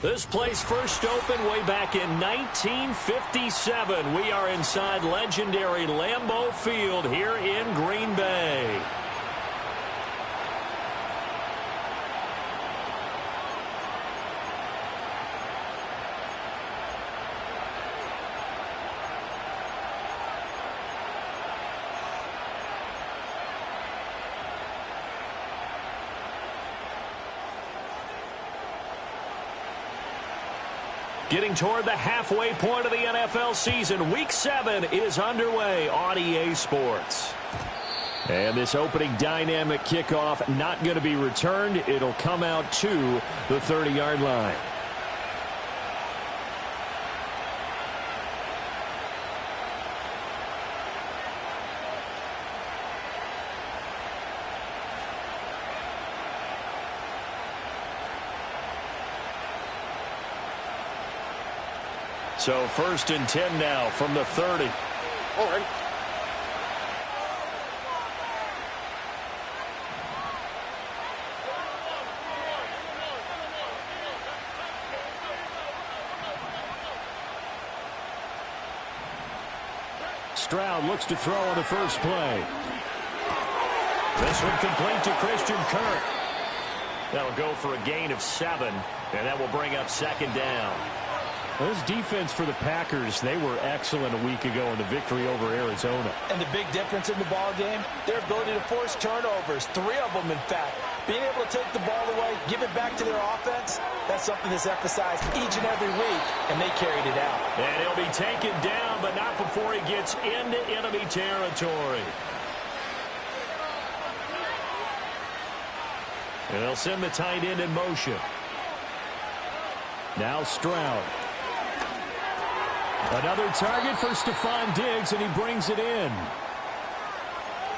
This place first opened way back in 1957. We are inside legendary Lambeau Field here in Green Bay. Getting toward the halfway point of the NFL season. Week 7 is underway on EA Sports. And this opening dynamic kickoff not going to be returned. It'll come out to the 30-yard line. So 1st and 10 now from the 30. All right. Stroud looks to throw on the first play. This one complete to Christian Kirk. That'll go for a gain of 7, and that will bring up 2nd down. Well, this defense for the Packers, they were excellent a week ago in the victory over Arizona. And the big difference in the ball game, their ability to force turnovers, 3 of them, in fact. Being able to take the ball away, give it back to their offense, that's something that's emphasized each and every week, and they carried it out. And he'll be taken down, but not before he gets into enemy territory. And they'll send the tight end in motion. Now Stroud. Another target for Stephon Diggs, and he brings it in.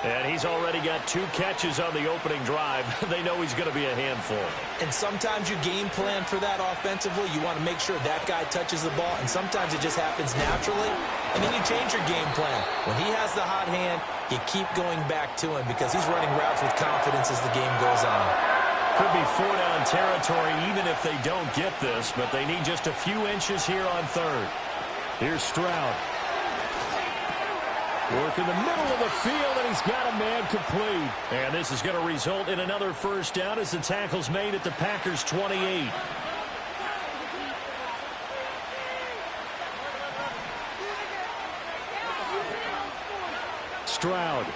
And he's already got 2 catches on the opening drive. They know he's going to be a handful. And sometimes you game plan for that offensively. You want to make sure that guy touches the ball, and sometimes it just happens naturally. And then you change your game plan. When he has the hot hand, you keep going back to him because he's running routes with confidence as the game goes on. Could be 4-down territory even if they don't get this, but they need just a few inches here on 3rd. Here's Stroud. Work in the middle of the field, and he's got a man complete. And this is going to result in another 1st down as the tackle's made at the Packers' 28. Stroud.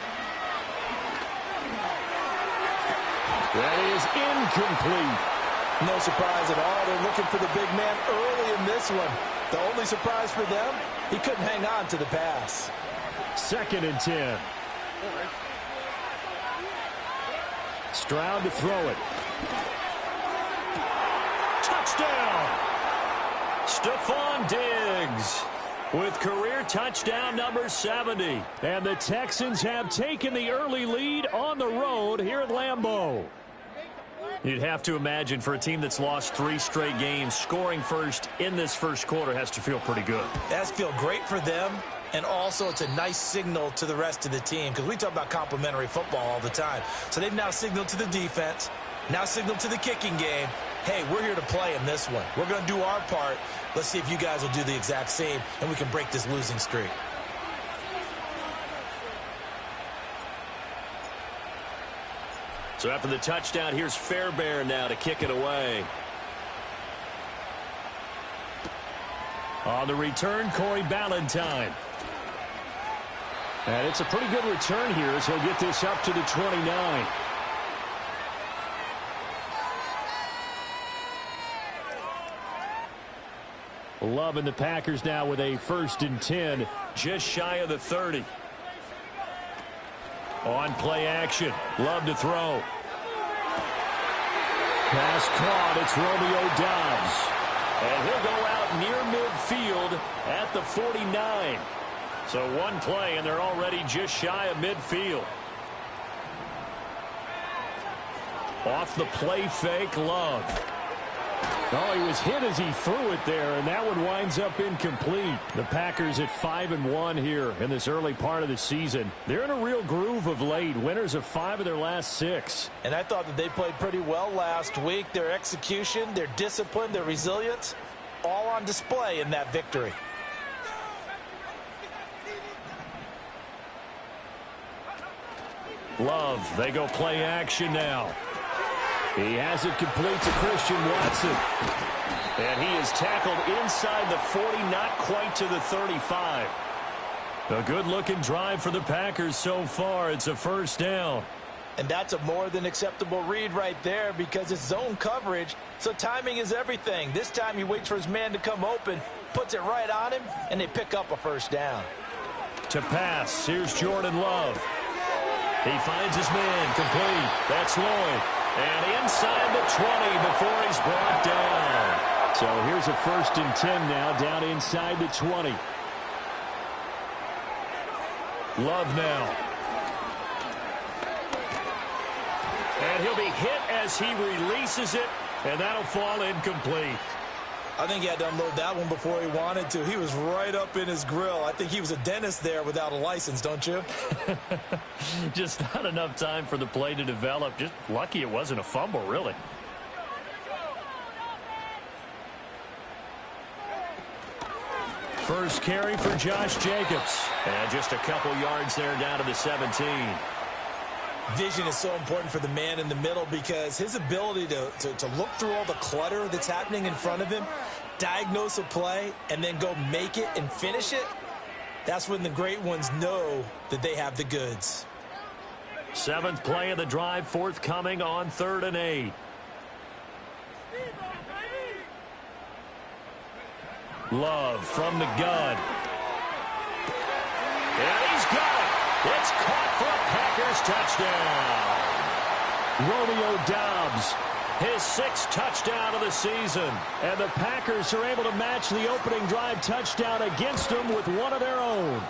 That is incomplete. No surprise at all. They're looking for the big man early in this one. The only surprise for them, he couldn't hang on to the pass. 2nd and 10. Stroud to throw it. Touchdown! Stephon Diggs with career touchdown number 70. And the Texans have taken the early lead on the road here at Lambeau. You'd have to imagine for a team that's lost 3 straight games, scoring first in this first quarter has to feel pretty good. It has to feel great for them, and also it's a nice signal to the rest of the team because we talk about complementary football all the time. So they've now signaled to the defense, now signaled to the kicking game, hey, we're here to play in this one. We're going to do our part. Let's see if you guys will do the exact same, and we can break this losing streak. So after the touchdown, here's Fairbairn now to kick it away. On the return, Corey Ballantyne. And it's a pretty good return here as he'll get this up to the 29. Love and the Packers now with a 1st and 10, just shy of the 30. On play action, Love to throw. Pass caught, it's Romeo Doubs. And he'll go out near midfield at the 49. So 1 play, and they're already just shy of midfield. Off the play fake, Love. Oh, he was hit as he threw it there, and that one winds up incomplete. The Packers at 5-1 here in this early part of the season. They're in a real groove of late. Winners of 5 of their last 6. And I thought that they played pretty well last week. Their execution, their discipline, their resilience, all on display in that victory. Love, they go play action now. He has it complete to Christian Watson. And he is tackled inside the 40, not quite to the 35. A good-looking drive for the Packers so far. It's a first down. And that's a more than acceptable read right there because it's zone coverage, so timing is everything. This time he waits for his man to come open, puts it right on him, and they pick up a first down. To pass, here's Jordan Love. He finds his man complete. That's Lloyd. And inside the 20 before he's brought down. So here's a 1st and 10 now, down inside the 20. Love now. And he'll be hit as he releases it, and that'll fall incomplete. I think he had to unload that one before he wanted to. He was right up in his grill. I think he was a dentist there without a license, don't you? Just not enough time for the play to develop. Just lucky it wasn't a fumble, really. First carry for Josh Jacobs. And just a couple yards there down to the 17. Vision is so important for the man in the middle because his ability to look through all the clutter that's happening in front of him, diagnose a play, and then go make it and finish it, that's when the great ones know that they have the goods. 7th play of the drive, forthcoming on 3rd and 8. Love from the gun. And he's got it. It's caught for a Packers touchdown. Romeo Doubs, his 6th touchdown of the season. And the Packers are able to match the opening drive touchdown against them with one of their own.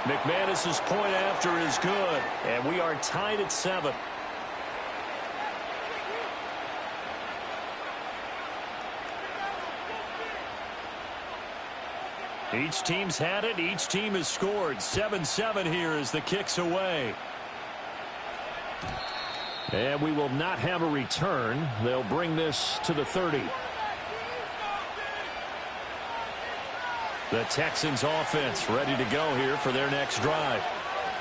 McManus's point after is good. And we are tied at 7. Each team's had it. Each team has scored. 7-7 here as the kick's away. And we will not have a return. They'll bring this to the 30. The Texans offense ready to go here for their next drive.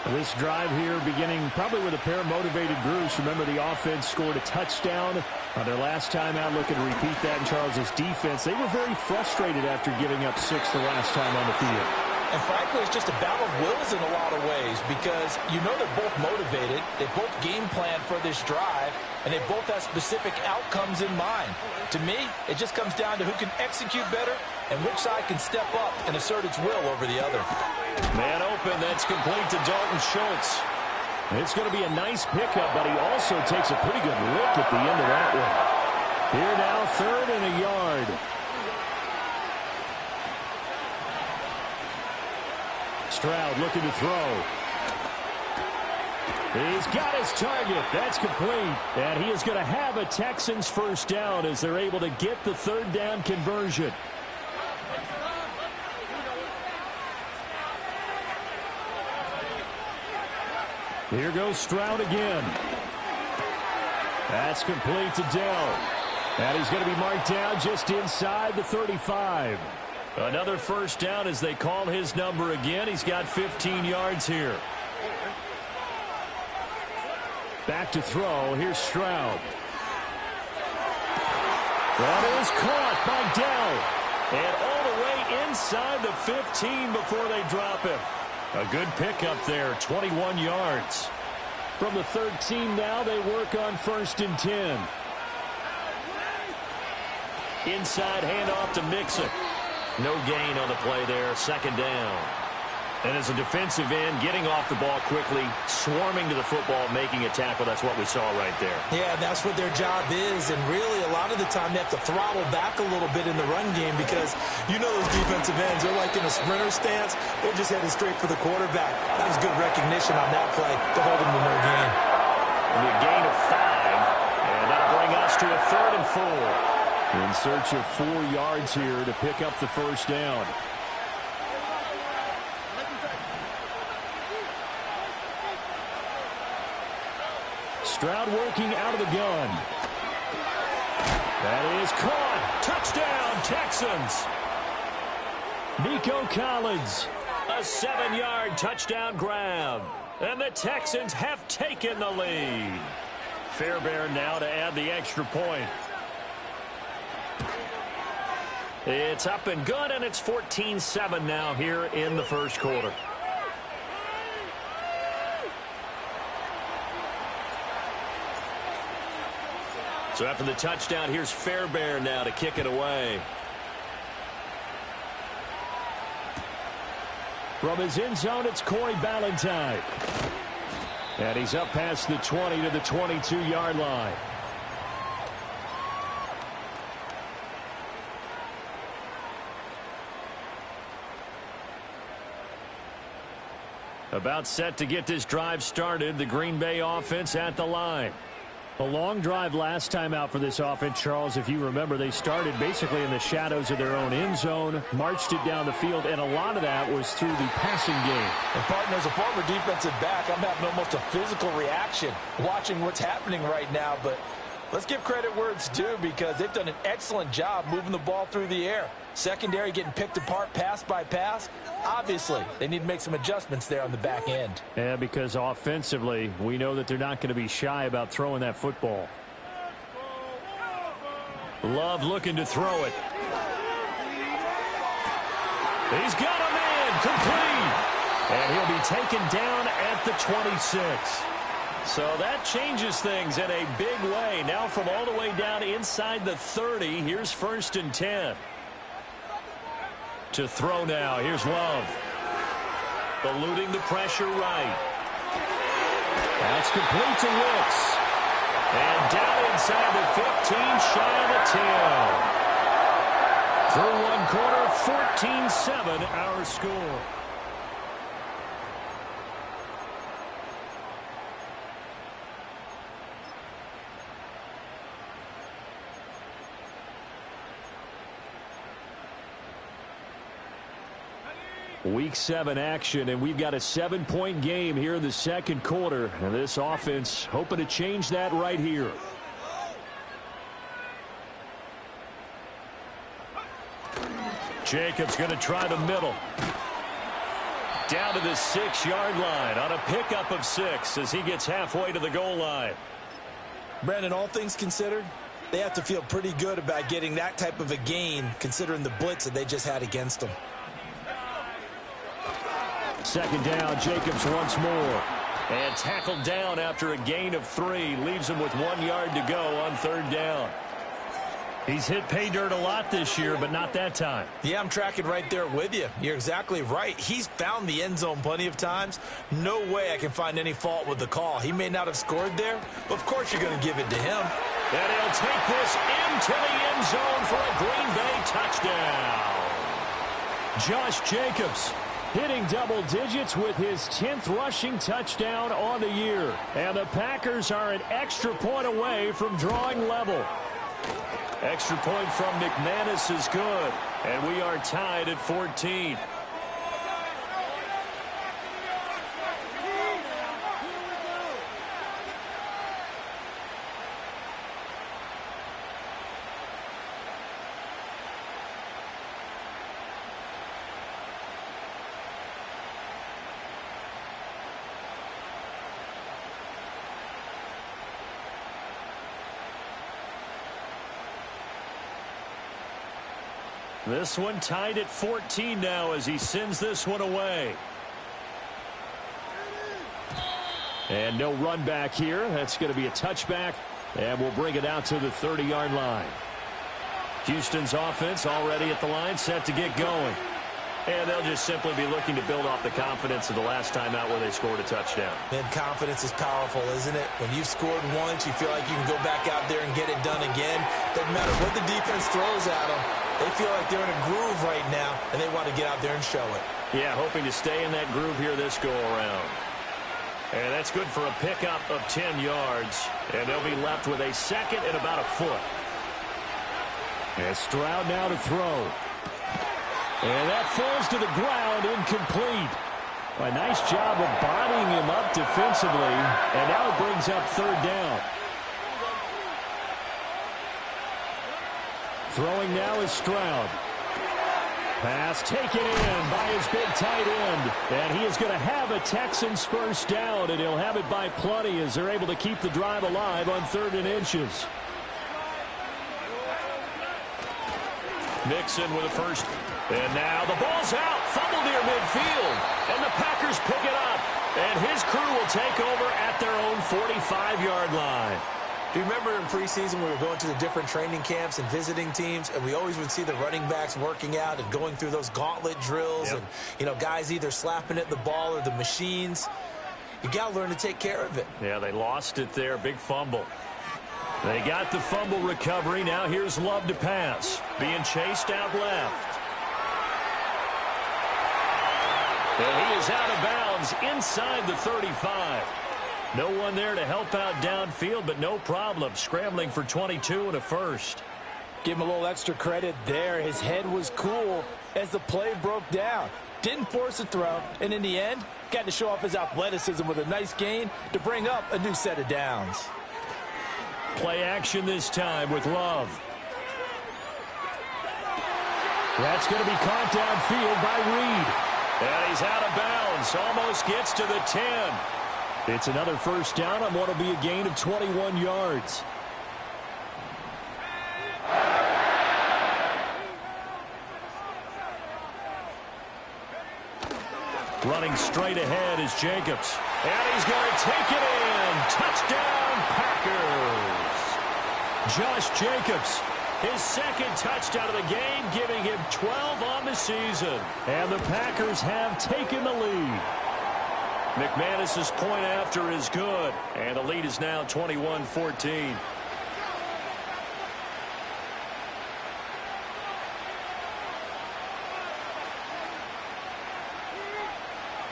This drive here beginning probably with a pair of motivated groups. Remember, the offense scored a touchdown on their last time out. Looking to repeat that in Charles's defense. They were very frustrated after giving up 6 the last time on the field. And frankly, it's just a battle of wills in a lot of ways because you know they're both motivated. They both game plan for this drive, and they both have specific outcomes in mind. To me, it just comes down to who can execute better and which side can step up and assert its will over the other. Man open, that's complete to Dalton Schultz. It's going to be a nice pickup, but he also takes a pretty good lick at the end of that one. Here now, 3rd and a yard. Stroud looking to throw. He's got his target. That's complete. And he is going to have a Texans first down as they're able to get the 3rd down conversion. Here goes Stroud again. That's complete to Dell. And he's going to be marked down just inside the 35. Another first down as they call his number again. He's got 15 yards here. Back to throw. Here's Stroud. That is caught by Dell. And all the way inside the 15 before they drop him. A good pickup there, 21 yards. From the 13 now, they work on 1st and 10. Inside handoff to Mixon. No gain on the play there, 2nd down. And as a defensive end, getting off the ball quickly, swarming to the football, making a tackle, that's what we saw right there. Yeah, that's what their job is, and really a lot of the time they have to throttle back a little bit in the run game because you know those defensive ends, they're like in a sprinter stance, they're just headed straight for the quarterback. That was good recognition on that play to hold them to no gain. And a gain of 5, and that'll bring us to a 3rd and 4. In search of 4 yards here to pick up the first down. Stroud working out of the gun. That is caught. Touchdown, Texans. Nico Collins, a 7-yard touchdown grab. And the Texans have taken the lead. Fairbairn now to add the extra point. It's up and good, and it's 14-7 now here in the first quarter. So after the touchdown, here's Fairbairn now to kick it away. From his end zone, it's Corey Ballantyne. And he's up past the 20 to the 22-yard line. About set to get this drive started, the Green Bay offense at the line. A long drive last time out for this offense, Charles. If you remember, they started basically in the shadows of their own end zone, marched it down the field, and a lot of that was through the passing game. And, partner, as a former defensive back, I'm having almost a physical reaction watching what's happening right now. But let's give credit where it's due, because they've done an excellent job moving the ball through the air. Secondary getting picked apart pass by pass. Obviously, they need to make some adjustments there on the back end. Yeah, because offensively, we know that they're not going to be shy about throwing that football. Love looking to throw it. He's got a man complete. And he'll be taken down at the 26. So that changes things in a big way. Now from all the way down inside the 30, here's 1st and 10. To throw now. Here's Love. Eluding the pressure right. That's complete to Wicks. And down inside the 15, shy of the 10. Through one quarter, 14-7 our score. Week 7 action, and we've got a 7-point game here in the second quarter. And this offense hoping to change that right here. Jacobs going to try the middle. Down to the 6-yard line on a pickup of 6 as he gets halfway to the goal line. Brandon, all things considered, they have to feel pretty good about getting that type of a gain considering the blitz that they just had against them. Second down, Jacobs once more. And tackled down after a gain of 3. Leaves him with 1 yard to go on 3rd down. He's hit pay dirt a lot this year, but not that time. Yeah, I'm tracking right there with you. You're exactly right. He's found the end zone plenty of times. No way I can find any fault with the call. He may not have scored there, but of course you're going to give it to him. And he'll take this into the end zone for a Green Bay touchdown. Josh Jacobs hitting double digits with his 10th rushing touchdown on the year. And the Packers are an extra point away from drawing level. Extra point from McManus is good. And we are tied at 14. This one tied at 14 now as he sends this one away. And no run back here. That's going to be a touchback. And we'll bring it out to the 30-yard line. Houston's offense already at the line, set to get going. And they'll just simply be looking to build off the confidence of the last time out where they scored a touchdown. And confidence is powerful, isn't it? When you've scored once, you feel like you can go back out there and get it done again. Doesn't matter what the defense throws at them. They feel like they're in a groove right now, and they want to get out there and show it. Yeah, hoping to stay in that groove here this go-around. And that's good for a pickup of 10 yards. And they'll be left with a second and about a foot. And Stroud now to throw. And that falls to the ground, incomplete. A nice job of bodying him up defensively. And now it brings up third down. Throwing now is Stroud. Pass taken in by his big tight end. And he is going to have a Texans first down, and he'll have it by plenty as they're able to keep the drive alive on 3rd and inches. Mixon with a first. And now the ball's out. Fumble near midfield. And the Packers pick it up. And his crew will take over at their own 45-yard line. Do you remember in preseason we were going to the different training camps and visiting teams, and we always would see the running backs working out and going through those gauntlet drills, and, you know, guys either slapping at the ball or the machines. You got to learn to take care of it. Yeah, they lost it there. Big fumble. They got the fumble recovery. Now here's Love to pass. Being chased out left. And he is out of bounds inside the 35. No one there to help out downfield, but no problem. Scrambling for 22 and a first. Give him a little extra credit there. His head was cool as the play broke down. Didn't force a throw, and in the end, got to show off his athleticism with a nice gain to bring up a new set of downs. Play action this time with Love. That's going to be caught downfield by Reed. And he's out of bounds. Almost gets to the 10. It's another first down on what will be a gain of 21 yards. Running straight ahead is Jacobs. And he's going to take it in. Touchdown, Packers. Josh Jacobs, his second touchdown of the game, giving him 12 on the season. And the Packers have taken the lead. McManus's point after is good. And the lead is now 21-14.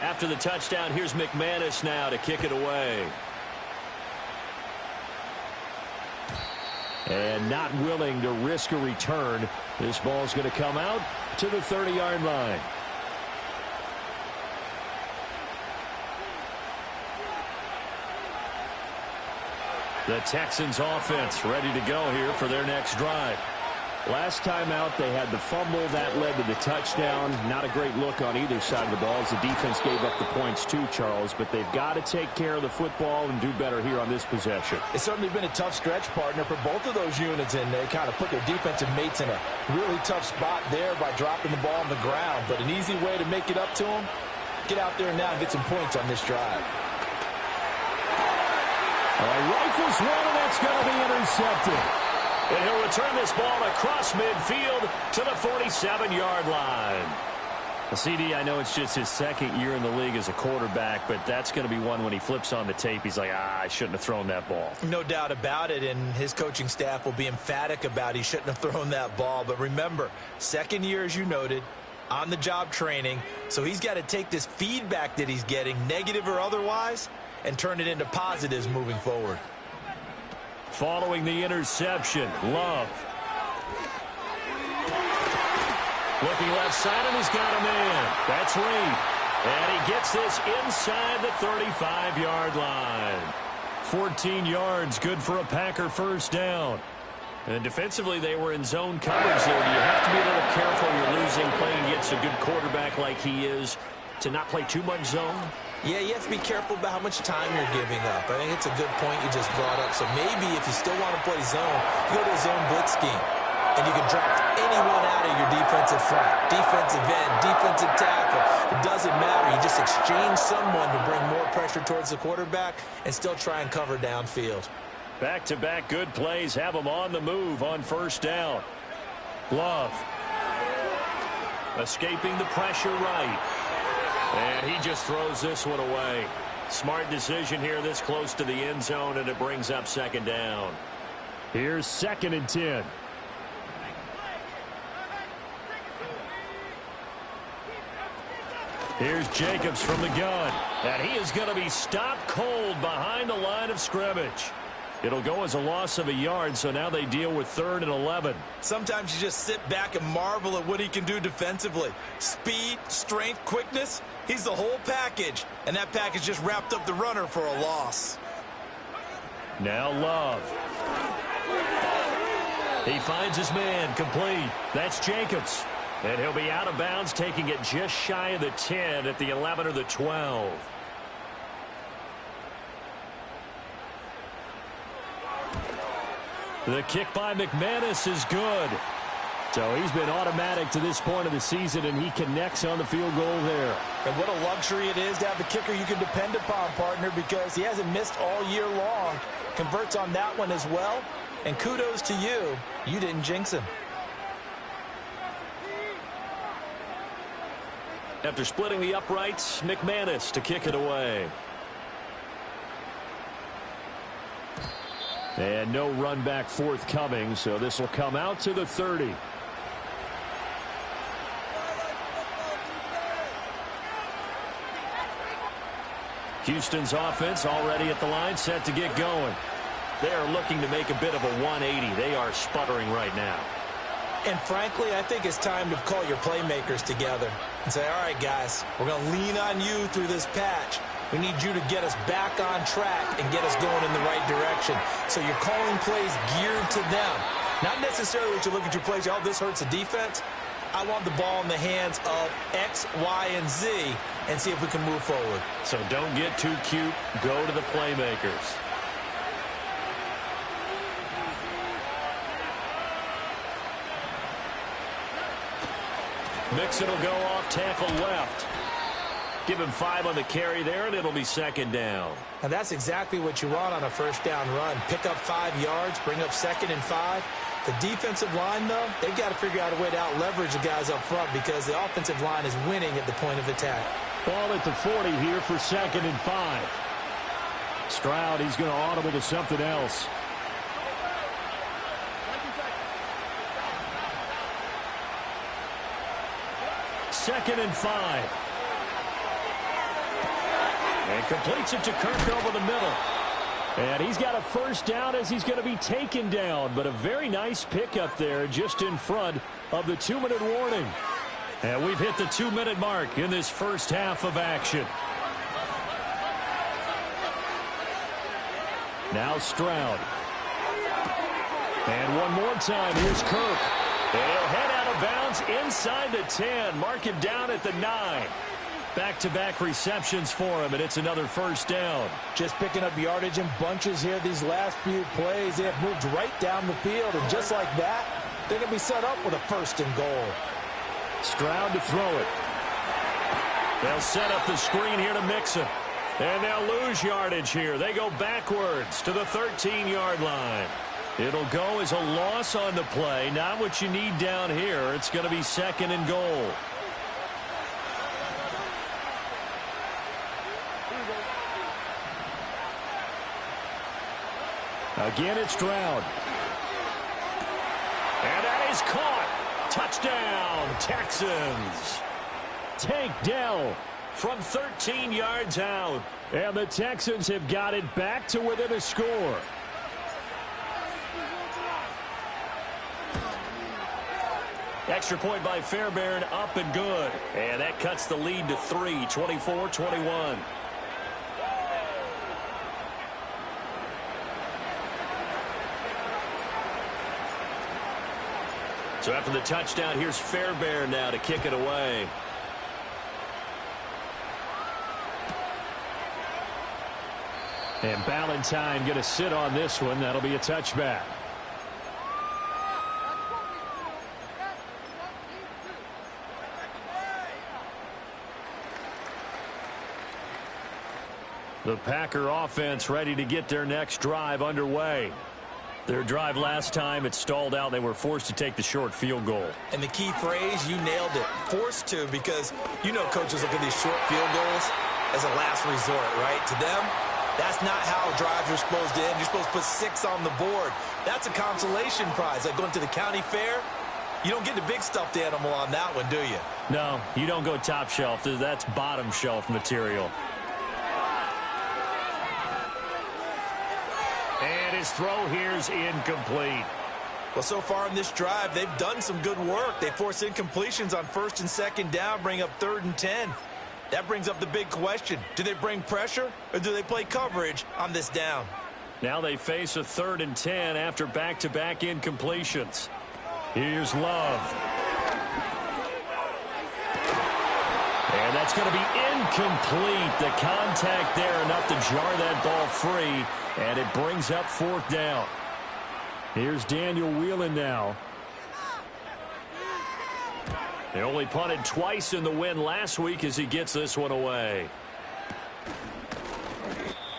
After the touchdown, here's McManus now to kick it away. And not willing to risk a return. This ball's going to come out to the 30-yard line. The Texans offense ready to go here for their next drive. Last time out, they had the fumble. That led to the touchdown. Not a great look on either side of the ball as the defense gave up the points too, Charles. But they've got to take care of the football and do better here on this possession. It's certainly been a tough stretch, partner, for both of those units, and they kind of put their defensive mates in a really tough spot there by dropping the ball on the ground. But an easy way to make it up to them, get out there now and get some points on this drive. Rifles one, and that's going to be intercepted. And he'll return this ball across midfield to the 47-yard line. CD, I know it's just his second year in the league as a quarterback, but that's going to be one when he flips on the tape. He's like, I shouldn't have thrown that ball. No doubt about it, and his coaching staff will be emphatic about he shouldn't have thrown that ball. But remember, second year, as you noted, on-the-job training, so he's got to take this feedback that he's getting, negative or otherwise, and turn it into positives moving forward. Following the interception, Love. Looking left side, and he's got a man. That's Reed. And he gets this inside the 35-yard line. 14 yards, good for a Packer first down. And defensively, they were in zone coverage there. Do you have to be a little careful? You're losing, playing against a good quarterback like he is, to not play too much zone? Yeah, you have to be careful about how much time you're giving up. I think it's a good point you just brought up. So maybe if you still want to play zone, you go to a zone blitz scheme. And you can draft anyone out of your defensive front. Defensive end, defensive tackle. It doesn't matter. You just exchange someone to bring more pressure towards the quarterback and still try and cover downfield. Back-to-back good plays have them on the move on first down. Love. Escaping the pressure right. And he just throws this one away. Smart decision here this close to the end zone, and it brings up second down. Here's 2nd and 10. Here's Jacobs from the gun. And he is going to be stopped cold behind the line of scrimmage. It'll go as a loss of a yard, so now they deal with 3rd and 11. Sometimes you just sit back and marvel at what he can do defensively. Speed, strength, quickness, he's the whole package. And that package just wrapped up the runner for a loss. Now Love. He finds his man, complete. That's Jacobs. And he'll be out of bounds, taking it just shy of the 10 at the 11 or the 12. The kick by McManus is good. So he's been automatic to this point of the season, and he connects on the field goal there. And what a luxury it is to have a kicker you can depend upon, partner, because he hasn't missed all year long. Converts on that one as well. And kudos to you. You didn't jinx him. After splitting the uprights, McManus to kick it away. And no run back forthcoming, so this will come out to the 30. Houston's offense already at the line, set to get going. They are looking to make a bit of a 180. They are sputtering right now. And frankly, I think it's time to call your playmakers together and say, all right, guys, we're going to lean on you through this patch. We need you to get us back on track and get us going in the right direction. So you're calling plays geared to them. Not necessarily what you look at your plays, oh, this hurts the defense. I want the ball in the hands of X, Y, and Z and see if we can move forward. So don't get too cute. Go to the playmakers. Mixon will go off tackle left. Give him 5 on the carry there, and it'll be 2nd down. And that's exactly what you want on a first down run. Pick up 5 yards, bring up 2nd and 5. The defensive line, though, they've got to figure out a way to out-leverage the guys up front because the offensive line is winning at the point of attack. Ball at the 40 here for 2nd and 5. Stroud, he's going to audible to something else. Second and 5. And completes it to Kirk over the middle. And he's got a first down as he's going to be taken down. But a very nice pickup there just in front of the 2-minute warning. And we've hit the 2-minute mark in this first half of action. Now Stroud. And one more time, here's Kirk. And he'll head out of bounds inside the 10. Mark him down at the 9. Back-to-back receptions for him, and it's another first down. Just picking up yardage in bunches here these last few plays. They have moved right down the field, and just like that, they're going to be set up with a 1st and goal. Stroud to throw it. They'll set up the screen here to Mixon. And they'll lose yardage here. They go backwards to the 13-yard line. It'll go as a loss on the play. Not what you need down here. It's going to be 2nd and goal. Again, it's Stroud. And that is caught. Touchdown, Texans. Tank Dell from 13 yards out. And the Texans have got it back to within a score. Extra point by Fairbairn, up and good. And that cuts the lead to 3, 24-21. So after the touchdown, here's Fairbairn now to kick it away. And Ballantyne going to sit on this one. That'll be a touchback. The Packer offense ready to get their next drive underway. Their drive last time, it stalled out. They were forced to take the short field goal. And the key phrase, you nailed it. Forced to, because you know coaches look at these short field goals as a last resort, right? To them, that's not how drives are supposed to end. You're supposed to put 6 on the board. That's a consolation prize. Like going to the county fair, you don't get the big stuffed animal on that one, do you? No, you don't go top shelf. That's bottom shelf material. And his throw here's incomplete. Well, so far in this drive, they've done some good work. They force incompletions on 1st and 2nd down, bring up 3rd and 10. That brings up the big question. Do they bring pressure or do they play coverage on this down? Now they face a 3rd and 10 after back-to-back incompletions. Here's Love. And that's going to be incomplete. The contact there enough to jar that ball free, and it brings up 4th down. Here's Daniel Whelan now. They only punted twice in the win last week as he gets this one away.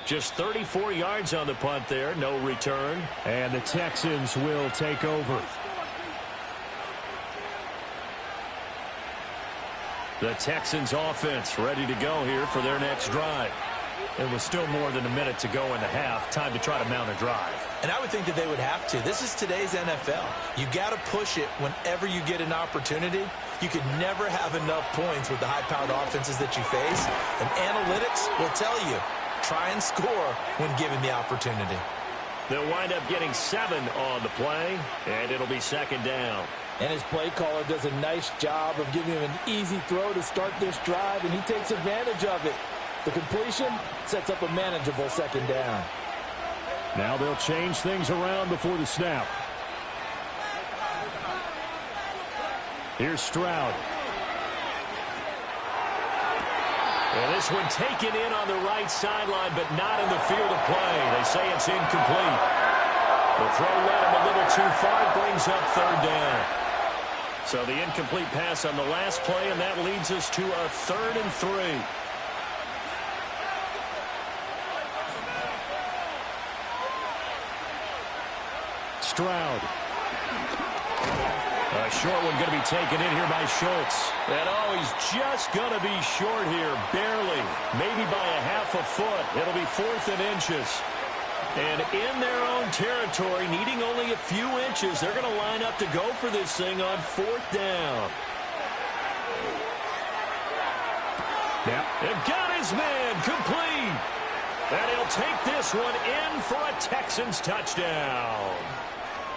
Just 34 yards on the punt there, no return. And the Texans will take over. The Texans offense ready to go here for their next drive. It was still more than a minute to go in the half. Time to try to mount a drive. And I would think that they would have to. This is today's NFL. You got to push it whenever you get an opportunity. You can never have enough points with the high-powered offenses that you face. And analytics will tell you, try and score when given the opportunity. They'll wind up getting 7 on the play, and it'll be 2nd down. And his play caller does a nice job of giving him an easy throw to start this drive, and he takes advantage of it. The completion sets up a manageable 2nd down. Now they'll change things around before the snap. Here's Stroud. And this one taken in on the right sideline, but not in the field of play. They say it's incomplete. The throw led him a little too far. It brings up 3rd down. So the incomplete pass on the last play, and that leads us to a 3rd and 3. Stroud. A short one going to be taken in here by Schultz. And oh, he's just going to be short here, barely. Maybe by a half a foot. It'll be 4th and inches. And in their own territory, needing only a few inches, they're going to line up to go for this thing on 4th down. Yep. And got his man complete. And he'll take this one in for a Texans touchdown.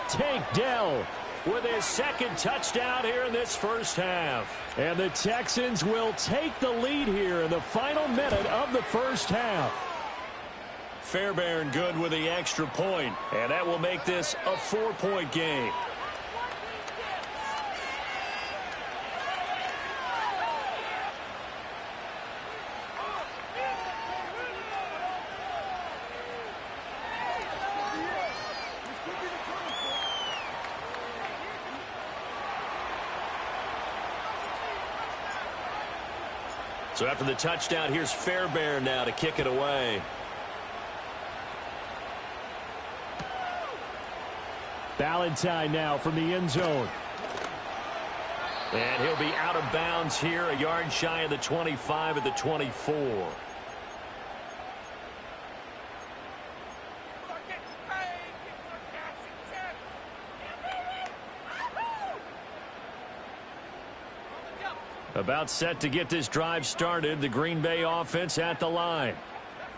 Tank Dell with his 2nd touchdown here in this first half. And the Texans will take the lead here in the final minute of the first half. Fairbairn good with the extra point, and that will make this a 4-point game. So after the touchdown, here's Fairbairn now to kick it away. Ballantyne now from the end zone. And he'll be out of bounds here, a yard shy of the 25 at the 24. About set to get this drive started, the Green Bay offense at the line.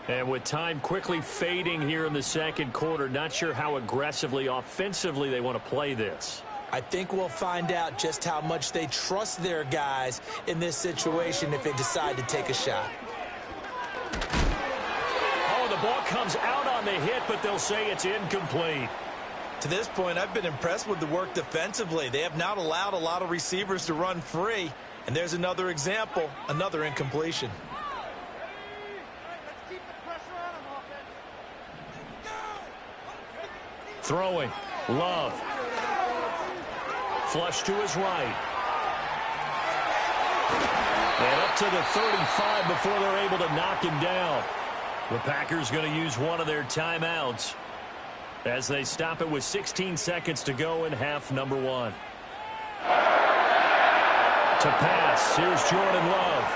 And with time quickly fading here in the 2nd quarter, not sure how aggressively, offensively they want to play this. I think we'll find out just how much they trust their guys in this situation if they decide to take a shot. Oh, the ball comes out on the hit, but they'll say it's incomplete. To this point, I've been impressed with the work defensively. They have not allowed a lot of receivers to run free. And there's another example, another incompletion. Throwing. Love. Flush to his right. And up to the 35 before they're able to knock him down. The Packers going to use one of their timeouts as they stop it with 16 seconds to go in half number 1. To pass, here's Jordan Love.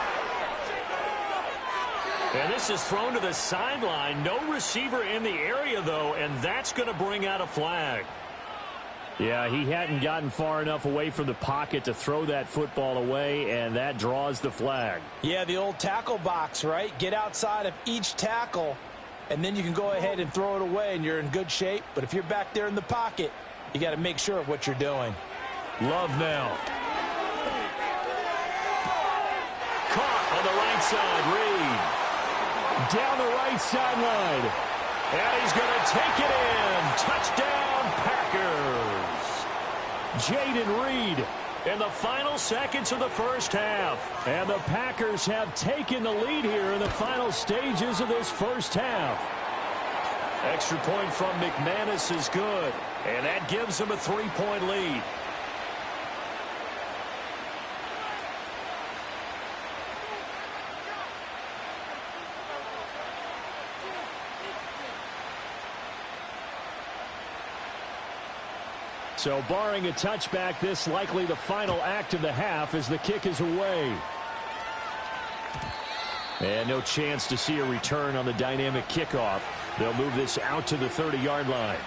And this is thrown to the sideline. No receiver in the area, though, and that's going to bring out a flag. Yeah, he hadn't gotten far enough away from the pocket to throw that football away, and that draws the flag. Yeah, the old tackle box, right? Get outside of each tackle and then you can go ahead and throw it away, and you're in good shape. But if you're back there in the pocket, you got to make sure of what you're doing. Love now. Caught on the right side. Reed. Down the right sideline. And he's going to take it in. Touchdown, Packers. Jaden Reed in the final seconds of the first half. And the Packers have taken the lead here in the final stages of this first half. Extra point from McManus is good. And that gives them a 3-point lead. So barring a touchback, this likely the final act of the half as the kick is away. And no chance to see a return on the dynamic kickoff. They'll move this out to the 30-yard line.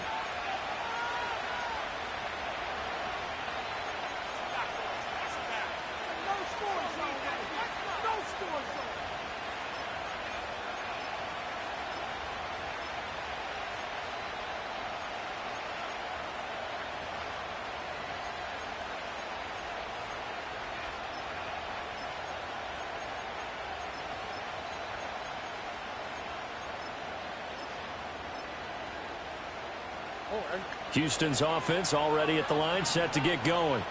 Houston's offense already at the line, set to get going.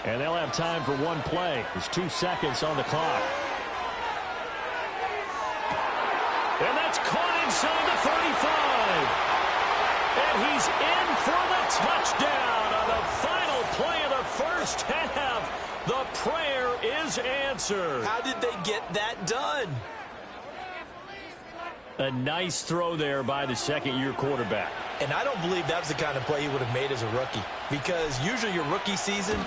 And they'll have time for one play. There's 2 seconds on the clock. And that's caught inside the 35. And he's in for the touchdown on the final play of the first half. The prayer is answered. How did they get that done? A nice throw there by the second-year quarterback. And I don't believe that was the kind of play he would have made as a rookie, because usually your rookie season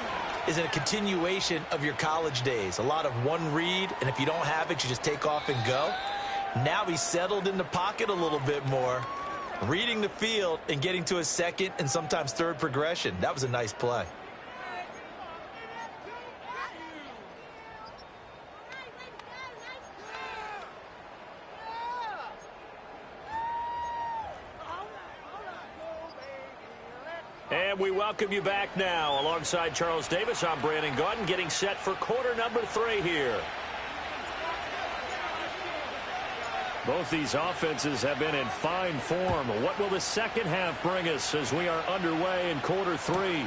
is a continuation of your college days. A lot of one read, and if you don't have it, you just take off and go. Now he's settled in the pocket a little bit more, reading the field and getting to a second and sometimes third progression. That was a nice play. And we welcome you back now. Alongside Charles Davis, I'm Brandon Gaudin, getting set for quarter number 3 here. Both these offenses have been in fine form. What will the second half bring us as we are underway in quarter 3?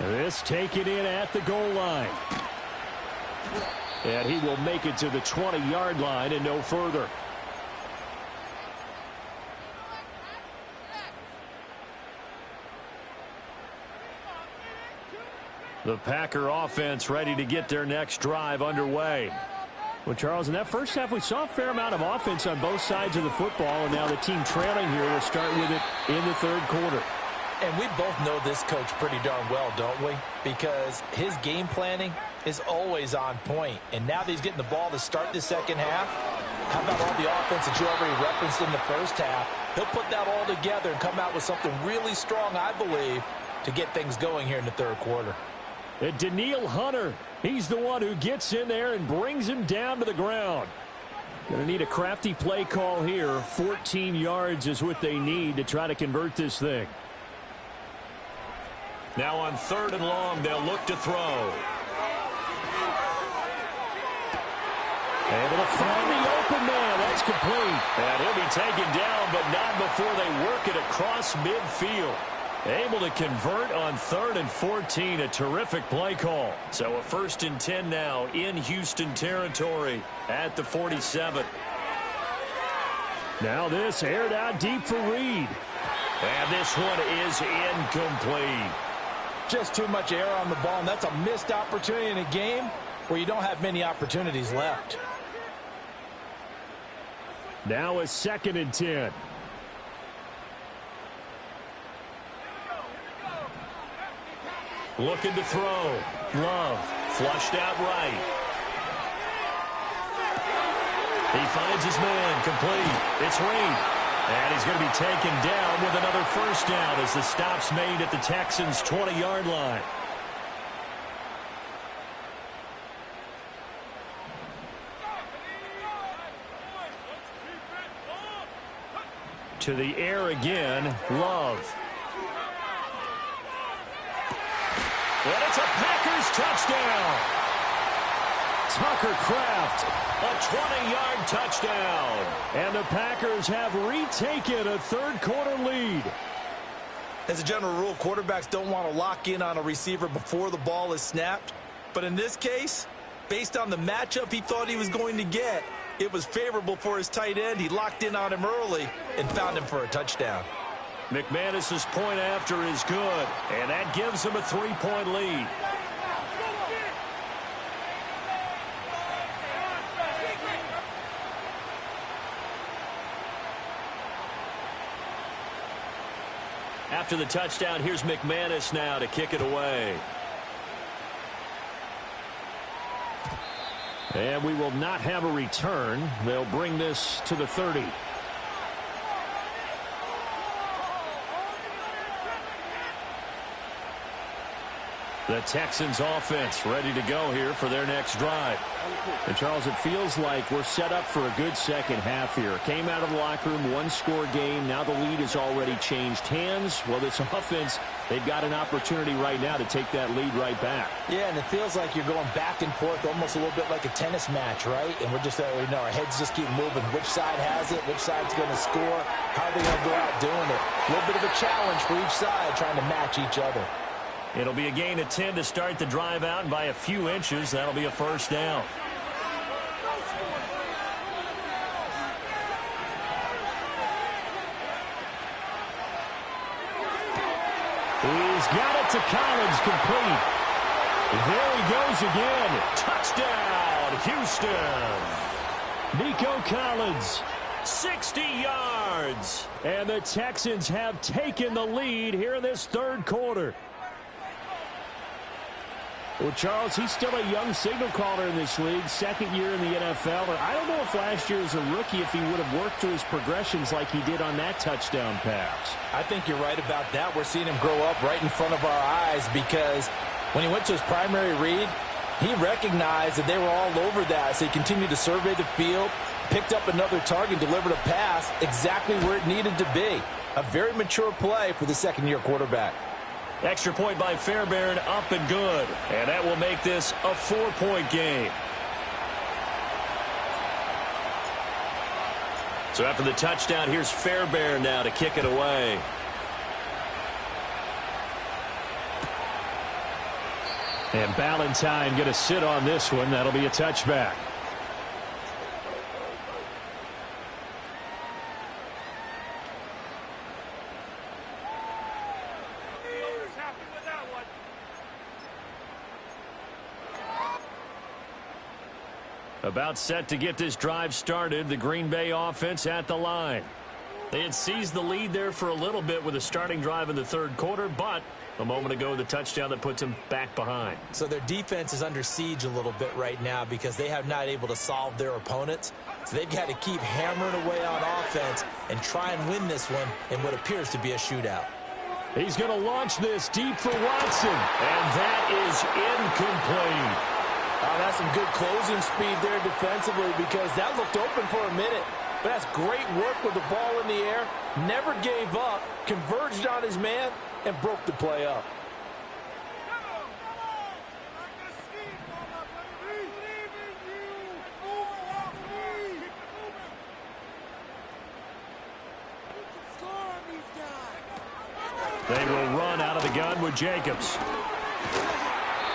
This taken in at the goal line. And he will make it to the 20-yard line and no further. The Packer offense ready to get their next drive underway. Well, Charles, in that first half, we saw a fair amount of offense on both sides of the football, and now the team trailing here will start with it in the third quarter. And we both know this coach pretty darn well, don't we? Because his game planning is always on point. And now that he's getting the ball to start the second half, how about all the offense that you already referenced in the first half? He'll put that all together and come out with something really strong, I believe, to get things going here in the third quarter. And Daniil Hunter, he's the one who gets in there and brings him down to the ground. Going to need a crafty play call here. 14 yards is what they need to try to convert this thing. Now on 3rd and long, they'll look to throw. Able to find the open man. That's complete. And he'll be taken down, but not before they work it across midfield. Able to convert on 3rd and 14. A terrific play call. So a 1st and 10 now in Houston territory at the 47. Now this aired out deep for Reed. And this one is incomplete. Just too much air on the ball, and that's a missed opportunity in a game where you don't have many opportunities left. Now a 2nd and 10. Looking to throw. Love. Flushed out right. He finds his man. Complete. It's Reed. And he's going to be taken down with another 1st down as the stop's made at the Texans' 20-yard line. To the air again, Love. And it's a Packers touchdown. Tucker Kraft, a 20-yard touchdown. And the Packers have retaken a third-quarter lead. As a general rule, quarterbacks don't want to lock in on a receiver before the ball is snapped. But in this case, based on the matchup he thought he was going to get, it was favorable for his tight end. He locked in on him early and found him for a touchdown. McManus's point after is good, and that gives him a 3-point lead. After the touchdown, here's McManus now to kick it away. And we will not have a return. They'll bring this to the 30. The Texans offense ready to go here for their next drive. And Charles, it feels like we're set up for a good second half here. Came out of the locker room, one-score game. Now the lead has already changed hands. Well, this offense, they've got an opportunity right now to take that lead right back. Yeah, and it feels like you're going back and forth almost a little bit like a tennis match, right? And we're just, our heads just keep moving. Which side has it? Which side's going to score? How are they going to go out doing it? A little bit of a challenge for each side trying to match each other. It'll be a gain of 10 to start the drive out, and by a few inches, that'll be a first down. He's got it to Collins, complete. There he goes again. Touchdown, Houston. Nico Collins, 60 yards. And the Texans have taken the lead here in this third quarter. Well, Charles, he's still a young signal caller in this league, second year in the NFL. And I don't know if last year as a rookie, if he would have worked through his progressions like he did on that touchdown pass. I think you're right about that. We're seeing him grow up right in front of our eyes because when he went to his primary read, he recognized that they were all over that. So he continued to survey the field, picked up another target, delivered a pass exactly where it needed to be. A very mature play for the second-year quarterback. Extra point by Fairbairn, up and good. And that will make this a 4-point game. So after the touchdown, here's Fairbairn now to kick it away. And Ballantyne going to sit on this one. That'll be a touchback. About set to get this drive started. The Green Bay offense at the line. They had seized the lead there for a little bit with a starting drive in the third quarter, but a moment ago the touchdown that puts them back behind. So their defense is under siege a little bit right now because they have not able to solve their opponents. So they've got to keep hammering away on offense and try and win this one in what appears to be a shootout. He's going to launch this deep for Watson, and that is incomplete. That's some good closing speed there defensively because that looked open for a minute. But that's great work with the ball in the air. Never gave up, converged on his man, and broke the play up. They will run out of the gun with Jacobs.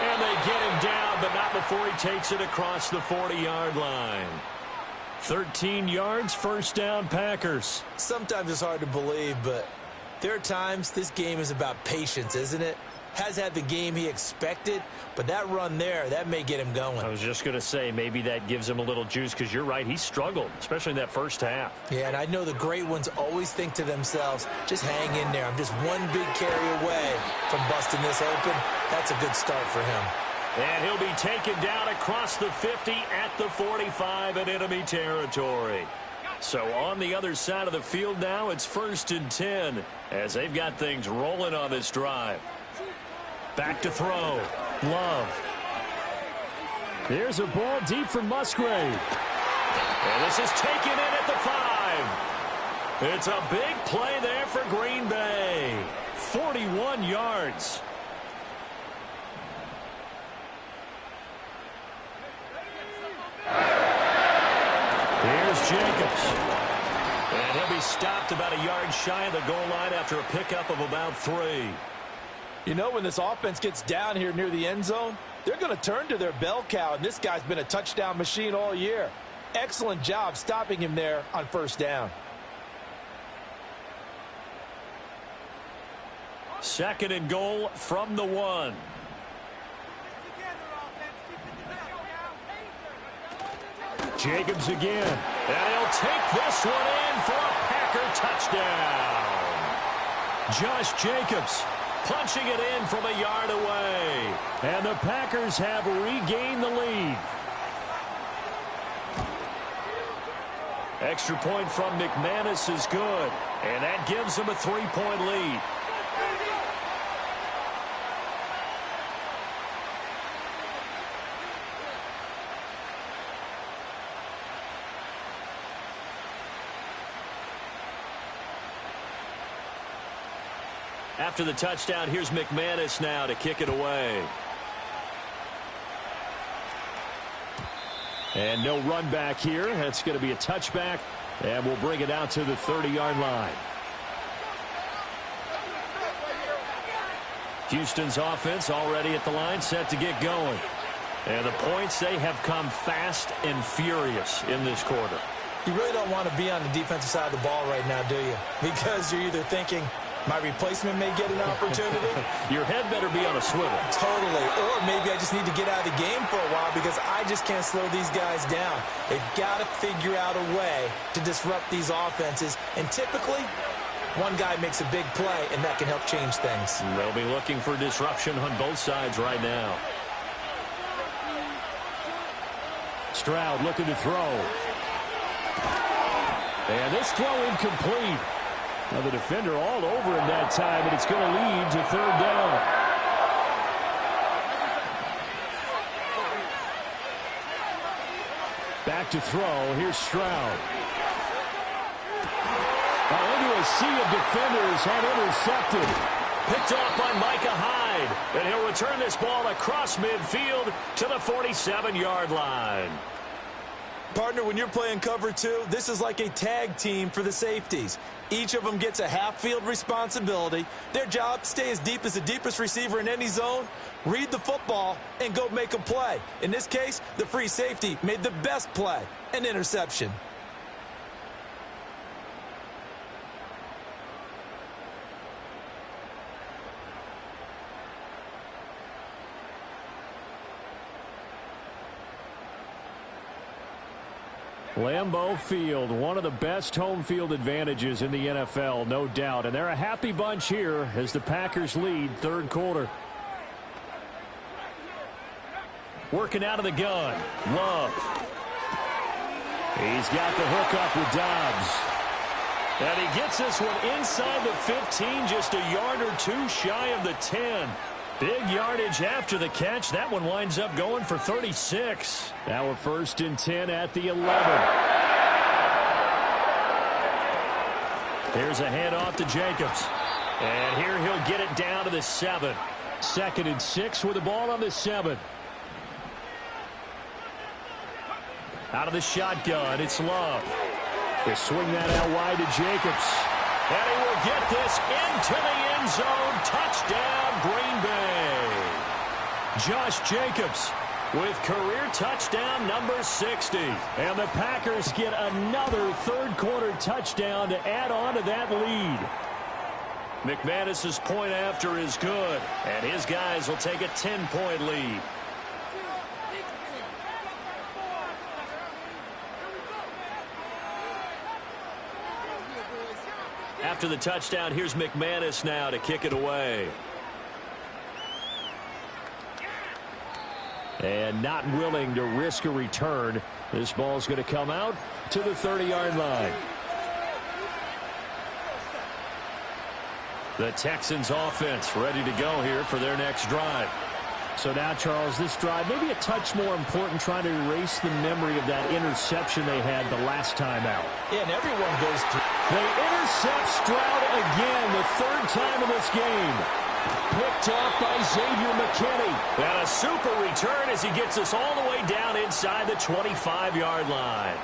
And they get him down, but not before he takes it across the 40-yard line. 13 yards, first down, Packers. Sometimes it's hard to believe, but there are times this game is about patience, isn't it? Has had the game he expected, but that run there, that may get him going. I was just going to say, maybe that gives him a little juice, because you're right, he struggled, especially in that first half. Yeah, and I know the great ones always think to themselves, just hang in there. I'm just one big carry away from busting this open. That's a good start for him. And he'll be taken down across the 50 at the 45 in enemy territory. So on the other side of the field now, it's 1st and 10 as they've got things rolling on this drive. Back to throw. Love. There's a ball deep for Musgrave. And this is taken in at the 5. It's a big play there for Green Bay. 41 yards. Here's Jacobs. And he'll be stopped about a yard shy of the goal line after a pickup of about 3. You know, when this offense gets down here near the end zone, they're going to turn to their bell cow, and this guy's been a touchdown machine all year. Excellent job stopping him there on first down. 2nd and goal from the 1. Jacobs again. And he'll take this one in for a Packer touchdown. Josh Jacobs punching it in from a yard away. And the Packers have regained the lead. Extra point from McManus is good. And that gives them a 3-point lead. After the touchdown, here's McManus now to kick it away. And no run back here. That's going to be a touchback, and we'll bring it out to the 30-yard line. Houston's offense already at the line, set to get going. And the points, they have come fast and furious in this quarter. You really don't want to be on the defensive side of the ball right now, do you? Because you're either thinking, my replacement may get an opportunity. Your head better be on a swivel. Totally. Or maybe I just need to get out of the game for a while because I just can't slow these guys down. They've got to figure out a way to disrupt these offenses. And typically, one guy makes a big play, and that can help change things. They'll be looking for disruption on both sides right now. Stroud looking to throw. And this throw incomplete. Now the defender all over him that time, and it's going to lead to 3rd down. Back to throw. Here's Stroud. Into a sea of defenders and intercepted. Picked off by Micah Hyde. And he'll return this ball across midfield to the 47-yard line. Partner, when you're playing cover 2, this is like a tag team for the safeties. Each of them gets a half-field responsibility. Their job, stay as deep as the deepest receiver in any zone, read the football, and go make a play. In this case, the free safety made the best play, an interception. Lambeau Field, one of the best home field advantages in the NFL, no doubt. And they're a happy bunch here as the Packers lead 3rd quarter. Working out of the gun. Love. He's got the hook up with Dobbs. And he gets this one inside the 15, just a yard or 2 shy of the 10. Big yardage after the catch. That one winds up going for 36. Now we're 1st and 10 at the 11. Here's a handoff to Jacobs. And here he'll get it down to the 7. 2nd and 6 with the ball on the 7. Out of the shotgun, it's Love. They swing that out wide to Jacobs. And he will get this into the end zone. Touchdown, Green Bay. Josh Jacobs with career touchdown number 60. And the Packers get another 3rd quarter touchdown to add on to that lead. McManus's point after is good. And his guys will take a 10-point lead. After the touchdown, here's McManus now to kick it away. And not willing to risk a return. This ball's going to come out to the 30-yard line. The Texans offense ready to go here for their next drive. So now, Charles, this drive maybe a touch more important, trying to erase the memory of that interception they had the last time out. Yeah, and everyone goes through. They intercept Stroud again, the third time in this game. Picked up by Xavier McKinney. And a super return as he gets us all the way down inside the 25-yard line.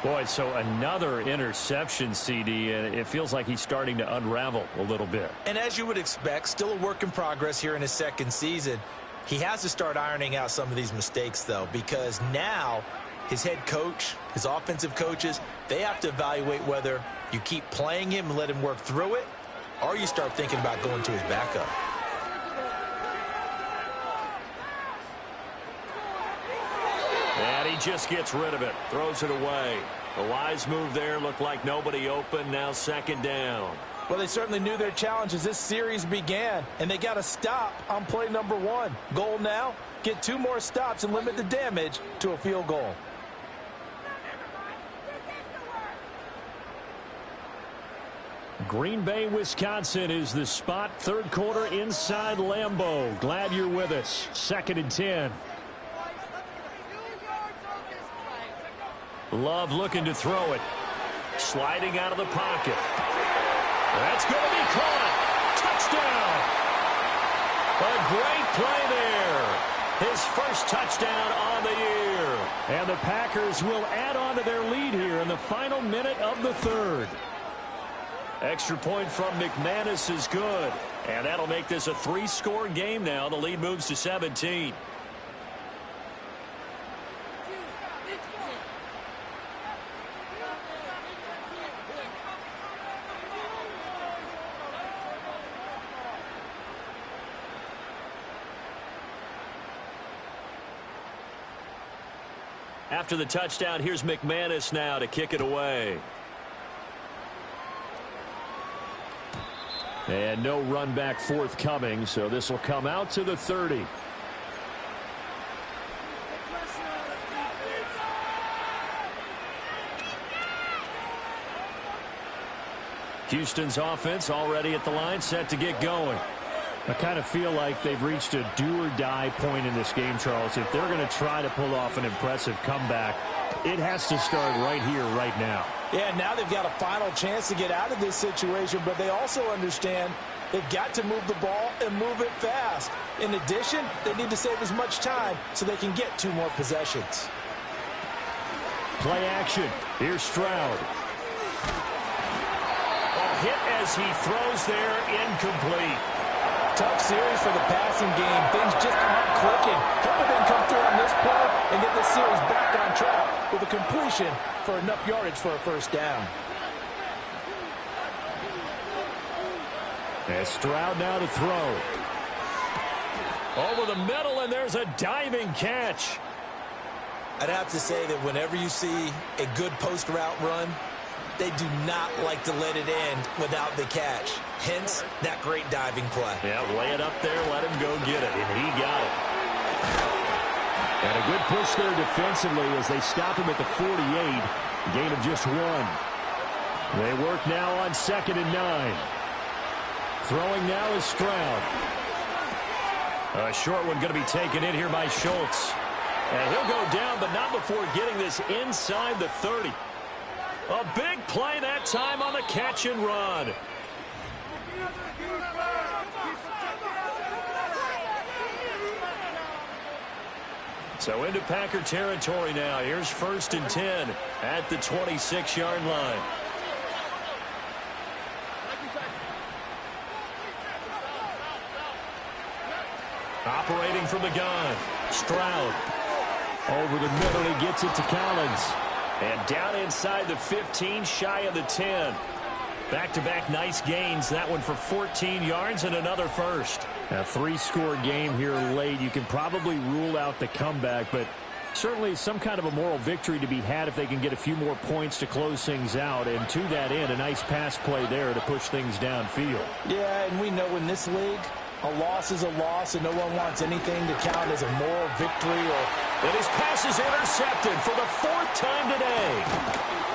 Boy, so another interception, CD, and it feels like he's starting to unravel a little bit. And as you would expect, still a work in progress here in his second season. He has to start ironing out some of these mistakes, though, because now his head coach, his offensive coaches, they have to evaluate whether you keep playing him and let him work through it, or you start thinking about going to his backup. And he just gets rid of it, throws it away. A wise move there, looked like nobody open, now second down. Well, they certainly knew their challenge as this series began, and they got to stop on play number 1. Goal now, get 2 more stops and limit the damage to a field goal. Green Bay, Wisconsin is the spot. Third quarter inside Lambeau. Glad you're with us. 2nd and 10. Love looking to throw it. Sliding out of the pocket. That's going to be caught. Touchdown. A great play there. His first touchdown on the year. And the Packers will add on to their lead here in the final minute of the third. Extra point from McManus is good. And that'll make this a 3-score game now. The lead moves to 17. After the touchdown, here's McManus now to kick it away. And no run back forthcoming, so this will come out to the 30. Houston's offense already at the line, set to get going. I kind of feel like they've reached a do-or-die point in this game, Charles. If they're going to try to pull off an impressive comeback, it has to start right here, right now. Yeah, now they've got a final chance to get out of this situation, but they also understand they've got to move the ball and move it fast. In addition, they need to save as much time so they can get 2 more possessions. Play action. Here's Stroud. A hit as he throws there, incomplete. Tough series for the passing game. Things just aren't clicking. Hoping they can come through on this play and get this series back on track with a completion for enough yardage for a first down. And Stroud now to throw. Over the middle, and there's a diving catch. I'd have to say that whenever you see a good post route run, they do not like to let it end without the catch. Hence, that great diving play. Yeah, lay it up there, let him go get it, and he got it. And a good push there defensively as they stop him at the 48. Gain of just 1. They work now on 2nd and 9. Throwing now is Stroud. A short one going to be taken in here by Schultz. And he'll go down, but not before getting this inside the 30. A big play that time on the catch and run. So into Packer territory now. Here's 1st and 10 at the 26-yard line. Operating from the gun. Stroud. Over the middle, he gets it to Collins. And down inside the 15, shy of the 10. Back-to-back nice gains. That one for 14 yards and another first. A 3-score game here late. You can probably rule out the comeback, but certainly some kind of a moral victory to be had if they can get a few more points to close things out. And to that end, a nice pass play there to push things downfield. Yeah, and we know in this league, a loss is a loss, and no one wants anything to count as a moral victory. And his pass is intercepted for the 4th time today.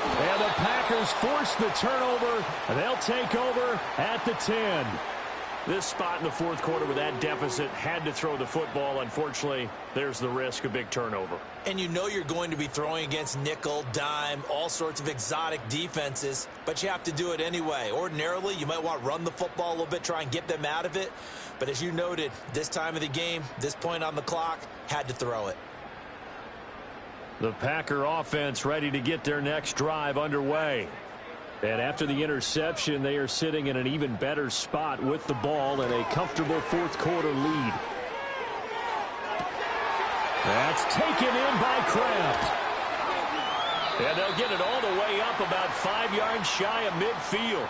And the Packers force the turnover, and they'll take over at the 10. This spot in the fourth quarter with that deficit, had to throw the football. Unfortunately, there's the risk of big turnover. And you know you're going to be throwing against nickel, dime, all sorts of exotic defenses, but you have to do it anyway. Ordinarily, you might want to run the football a little bit, try and get them out of it. But as you noted, this time of the game, this point on the clock, had to throw it. The Packer offense ready to get their next drive underway. And after the interception, they are sitting in an even better spot with the ball and a comfortable fourth quarter lead. That's taken in by Kraft. And they'll get it all the way up about 5 yards shy of midfield.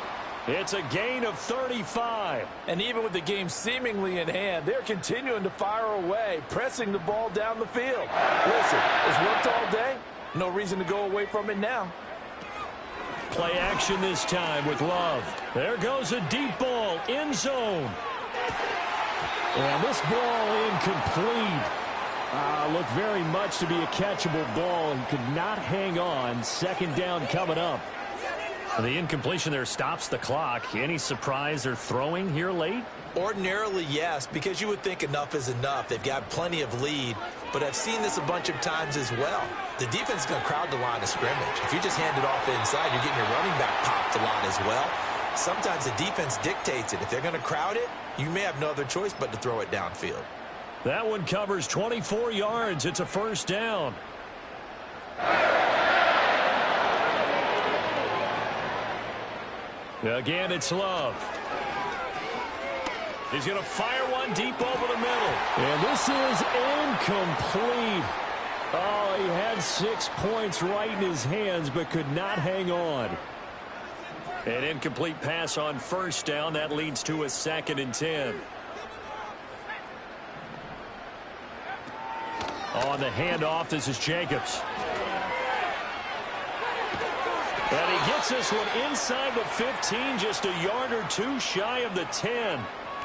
It's a gain of 35. And even with the game seemingly in hand, they're continuing to fire away, pressing the ball down the field. Listen, it's worked all day. No reason to go away from it now. Play action this time with Love. There goes a deep ball, end zone. And this ball incomplete. Looked very much to be a catchable ball and could not hang on. Second down coming up. The incompletion there stops the clock. Any surprise they're throwing here late? Ordinarily, yes, because you would think enough is enough. They've got plenty of lead, but I've seen this a bunch of times as well. The defense is going to crowd the line of scrimmage. If you just hand it off inside, you're getting your running back popped a lot as well. Sometimes the defense dictates it. If they're going to crowd it, you may have no other choice but to throw it downfield. That one covers 24 yards. It's a first down. Again, it's Love. He's going to fire one deep over the middle. And this is incomplete. Oh, he had 6 points right in his hands, but could not hang on. An incomplete pass on first down. That leads to a 2nd and 10. On the handoff, this is Jacobs. And he gets this one inside the 15, just a yard or two shy of the 10.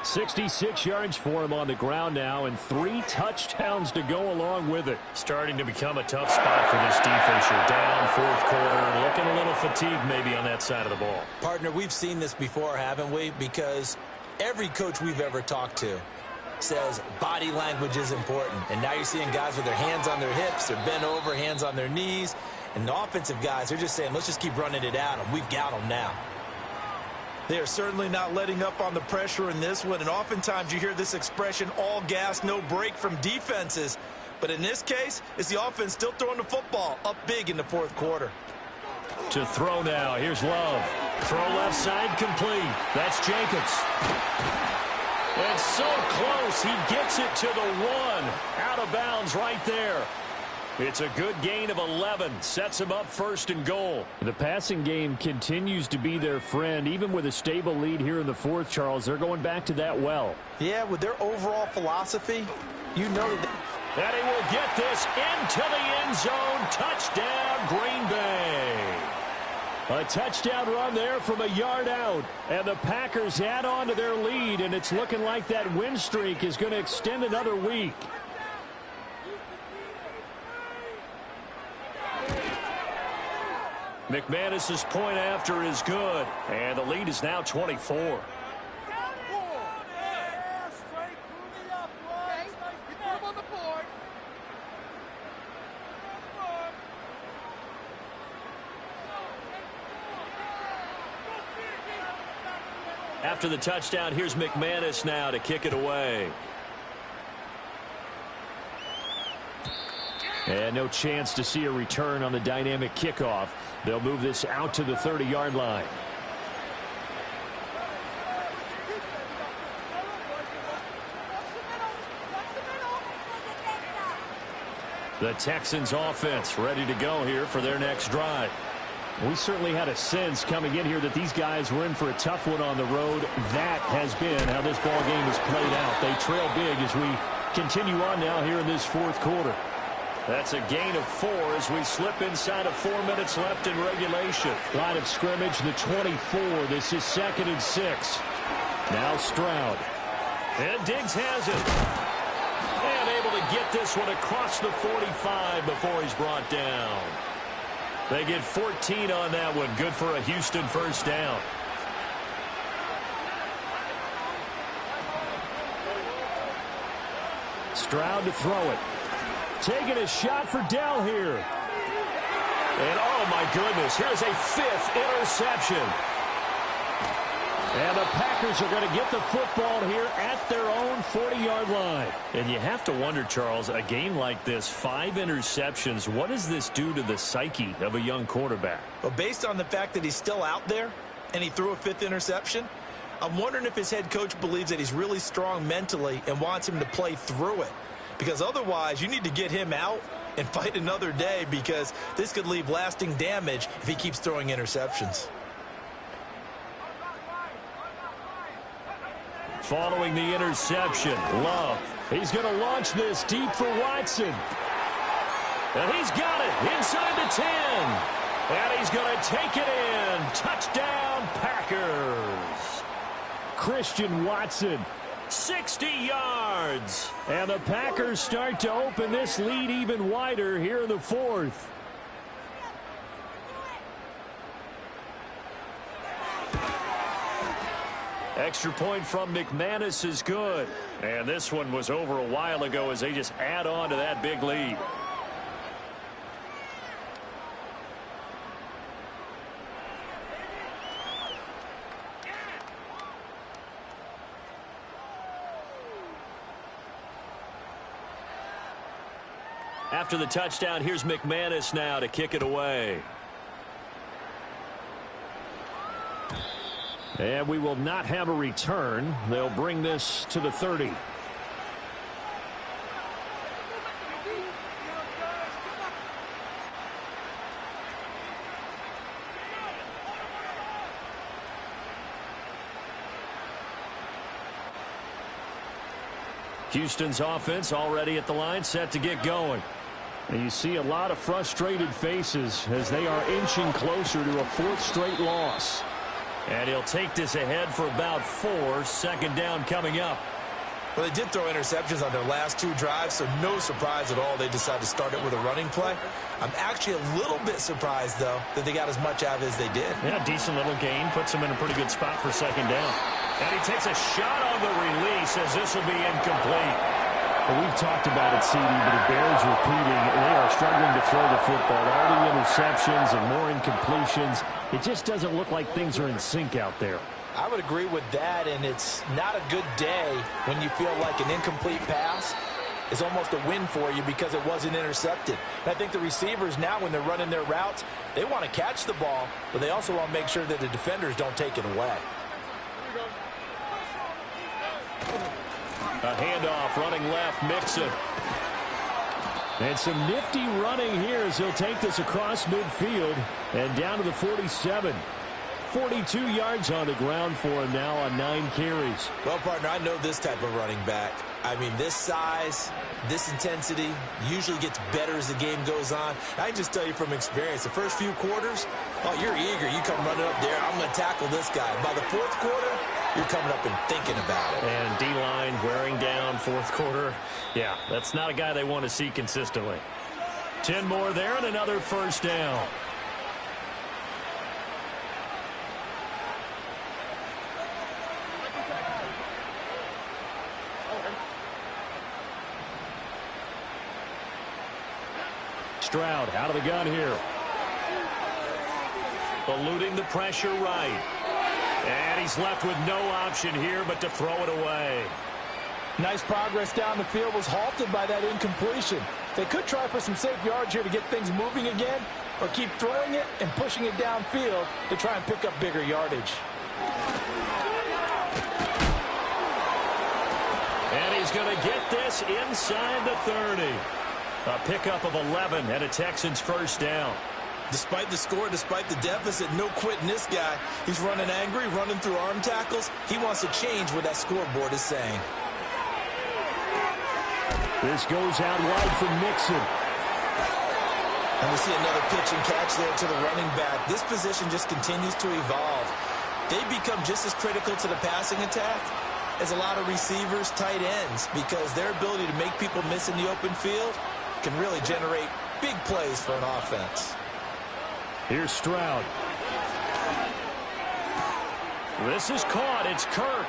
66 yards for him on the ground now, and 3 touchdowns to go along with it. Starting to become a tough spot for this defense. You're down fourth quarter, looking a little fatigued maybe on that side of the ball. Partner, we've seen this before, haven't we? Because every coach we've ever talked to says body language is important. And now you're seeing guys with their hands on their hips, they're bent over, hands on their knees. And the offensive guys, they're just saying, let's just keep running it at them. We've got them now. They are certainly not letting up on the pressure in this one. And oftentimes you hear this expression, all gas, no break from defenses. But in this case, it's the offense still throwing the football up big in the fourth quarter. To throw now. Here's Love. Throw left side complete. That's Jacobs. It's so close. He gets it to the 1. Out of bounds right there. It's a good gain of 11. Sets him up 1st and goal. The passing game continues to be their friend. Even with a stable lead here in the fourth, Charles, they're going back to that well. Yeah, with their overall philosophy, you know that. And he will get this into the end zone. Touchdown, Green Bay. A touchdown run there from a yard out. And the Packers add on to their lead, and it's looking like that win streak is going to extend another week. McManus's point after is good, and the lead is now 24. After the touchdown, here's McManus now to kick it away. And no chance to see a return on the dynamic kickoff. They'll move this out to the 30-yard line. The Texans offense ready to go here for their next drive. We certainly had a sense coming in here that these guys were in for a tough one on the road. That has been how this ball game has played out. They trail big as we continue on now here in this fourth quarter. That's a gain of 4 as we slip inside of 4 minutes left in regulation. Line of scrimmage, the 24. This is 2nd and 6. Now Stroud. And Diggs has it. And able to get this one across the 45 before he's brought down. They get 14 on that one. Good for a Houston first down. Stroud to throw it. Taking a shot for Dell here. And, oh, my goodness, here's a 5th interception. And the Packers are going to get the football here at their own 40-yard line. And you have to wonder, Charles, a game like this, 5 interceptions, what does this do to the psyche of a young quarterback? Well, based on the fact that he's still out there and he threw a 5th interception, I'm wondering if his head coach believes that he's really strong mentally and wants him to play through it. Because otherwise, you need to get him out and fight another day, because this could leave lasting damage if he keeps throwing interceptions. Following the interception, Love. He's going to launch this deep for Watson. And he's got it inside the 10. And he's going to take it in. Touchdown, Packers. Christian Watson, 60 yards. And the Packers start to open this lead even wider here in the 4th. Extra point from McManus is good. And this one was over a while ago as they just add on to that big lead. After the touchdown, here's McManus now to kick it away. And we will not have a return. They'll bring this to the 30. Houston's offense already at the line, set to get going. And you see a lot of frustrated faces as they are inching closer to a 4th straight loss. And he'll take this ahead for about 4. 2nd down coming up. Well, they did throw interceptions on their last 2 drives, so no surprise at all they decided to start it with a running play. I'm actually a little bit surprised, though, that they got as much out of it as they did. Yeah, decent little gain. Puts them in a pretty good spot for 2nd down. And he takes a shot on the release as this will be incomplete. Well, we've talked about it, CD, but it bears repeating. They are struggling to throw the football. All the interceptions and more incompletions. It just doesn't look like things are in sync out there. I would agree with that, and it's not a good day when you feel like an incomplete pass is almost a win for you because it wasn't intercepted. And I think the receivers now, when they're running their routes, they want to catch the ball, but they also want to make sure that the defenders don't take it away. A handoff, running left, Mixon. And some nifty running here as he'll take this across midfield and down to the 47. 42 yards on the ground for him now on 9 carries. Well, partner, I know this type of running back. I mean, this size, this intensity usually gets better as the game goes on. I can just tell you from experience, the first few quarters, oh, you're eager. You come running up there, I'm going to tackle this guy. By the 4th quarter, you're coming up and thinking about it. And D-line wearing down 4th quarter. Yeah, that's not a guy they want to see consistently. 10 more there and another 1st down. Stroud out of the gun here. Eluding the pressure right. And he's left with no option here but to throw it away. Nice progress down the field, was halted by that incompletion. They could try for some safe yards here to get things moving again, or keep throwing it and pushing it downfield to try and pick up bigger yardage. And he's going to get this inside the 30. A pickup of 11 and a Texans 1st down. Despite the score, despite the deficit, no quitting this guy. He's running angry, running through arm tackles. He wants to change what that scoreboard is saying. This goes out wide for Mixon. And we see another pitch and catch there to the running back. This position just continues to evolve. They become just as critical to the passing attack as a lot of receivers, tight ends, because their ability to make people miss in the open field can really generate big plays for an offense. Here's Stroud. This is caught. It's Kirk.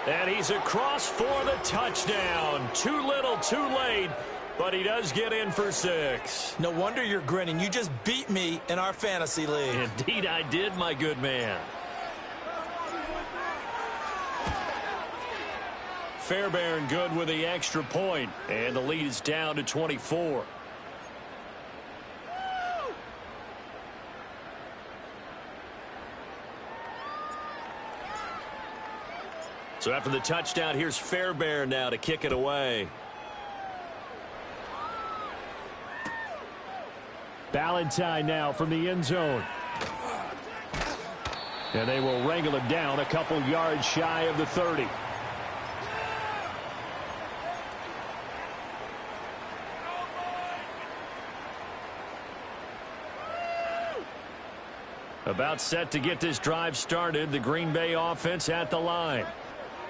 And he's across for the touchdown. Too little, too late, but he does get in for 6. No wonder you're grinning. You just beat me in our fantasy league. Indeed I did, my good man. Fairbairn good with the extra point, and the lead is down to 24. So after the touchdown, here's Fairbairn now to kick it away. Ballantyne now from the end zone. And they will wrangle him down a couple yards shy of the 30. About set to get this drive started. The Green Bay offense at the line.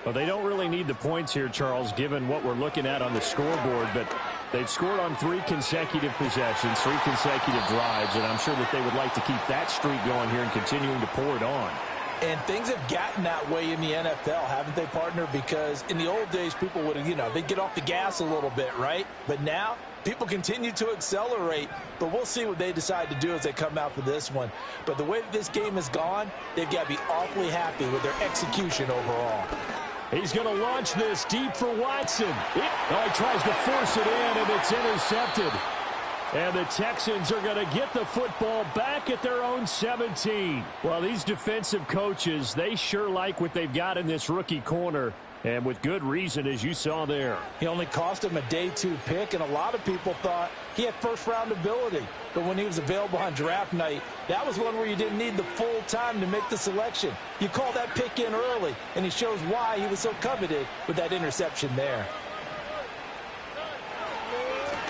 Well, they don't really need the points here, Charles, given what we're looking at on the scoreboard, but they've scored on 3 consecutive possessions, 3 consecutive drives, and I'm sure that they would like to keep that streak going here and continuing to pour it on. And things have gotten that way in the NFL, haven't they, partner? Because in the old days, people would, they'd get off the gas a little bit, right? But now, people continue to accelerate, but we'll see what they decide to do as they come out for this one. But the way that this game has gone, they've got to be awfully happy with their execution overall. He's going to launch this deep for Watson. He tries to force it in, and it's intercepted. And the Texans are going to get the football back at their own 17. Well, these defensive coaches, they sure like what they've got in this rookie corner. And with good reason, as you saw there. He only cost him a day 2 pick, and a lot of people thought he had first-round ability. But when he was available on draft night, that was one where you didn't need the full time to make the selection. You call that pick in early, and he shows why he was so coveted with that interception there.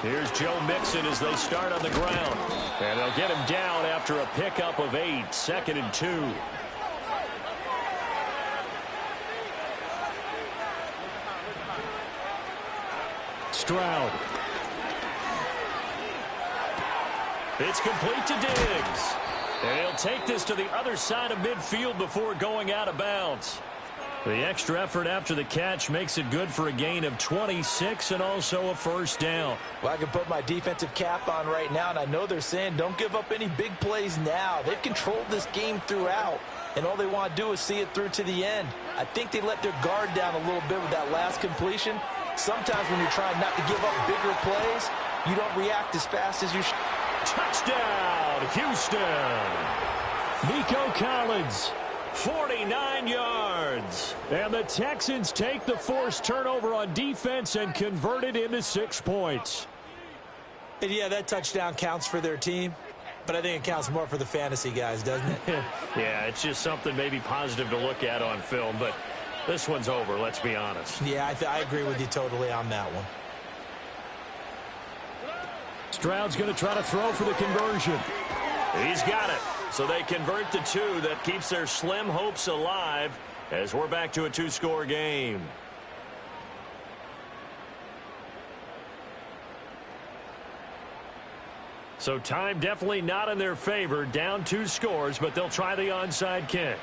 Here's Joe Mixon as they start on the ground. And they'll get him down after a pickup of 8, 2nd and 2. Stroud. It's complete to Diggs. And he'll take this to the other side of midfield before going out of bounds. The extra effort after the catch makes it good for a gain of 26 and also a first down. Well, I can put my defensive cap on right now, and I know they're saying don't give up any big plays now. They've controlled this game throughout, and all they want to do is see it through to the end. I think they let their guard down a little bit with that last completion. Sometimes when you're trying not to give up bigger plays, you don't react as fast as you should. Touchdown, Houston. Nico Collins, 49 yards. And the Texans take the forced turnover on defense and convert it into 6 points. And yeah, that touchdown counts for their team, but I think it counts more for the fantasy guys, doesn't it? Yeah, it's just something maybe positive to look at on film, but this one's over, let's be honest. Yeah, I agree with you totally on that one. Stroud's going to try to throw for the conversion. He's got it. So they convert the 2. That keeps their slim hopes alive as we're back to a 2-score game. So time definitely not in their favor. Down 2 scores, but they'll try the onside kick.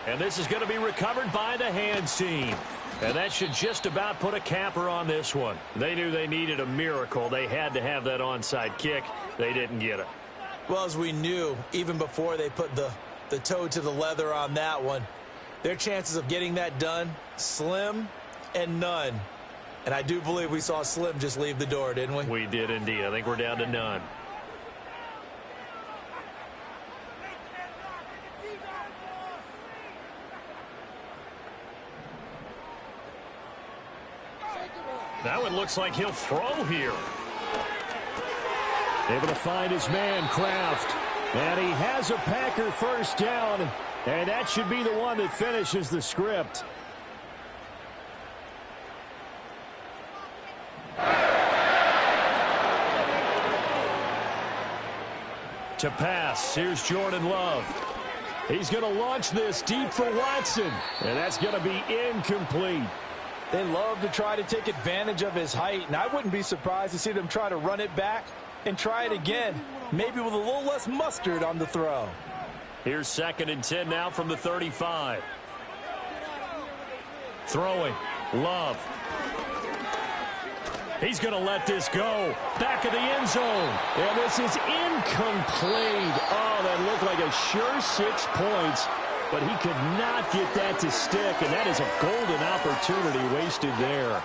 And this is going to be recovered by the hands team. And that should just about put a capper on this one. They knew they needed a miracle. They had to have that onside kick. They didn't get it. Well, as we knew, even before they put the toe to the leather on that one, their chances of getting that done, slim and none. And I do believe we saw Slim just leave the door, didn't we? We did indeed. I think we're down to none. Now it looks like he'll throw here. Able to find his man, Kraft. And he has a Packer first down. And that should be the one that finishes the script. To pass, here's Jordan Love. He's going to launch this deep for Watson. And that's going to be incomplete. They love to try to take advantage of his height, and I wouldn't be surprised to see them try to run it back and try it again. maybe with a little less mustard on the throw. Here's 2nd and 10 now from the 35. Throwing. Love. He's going to let this go. Back of the end zone. And this is incomplete. Oh, that looked like a sure 6 points. But he could not get that to stick. And that is a golden opportunity wasted there.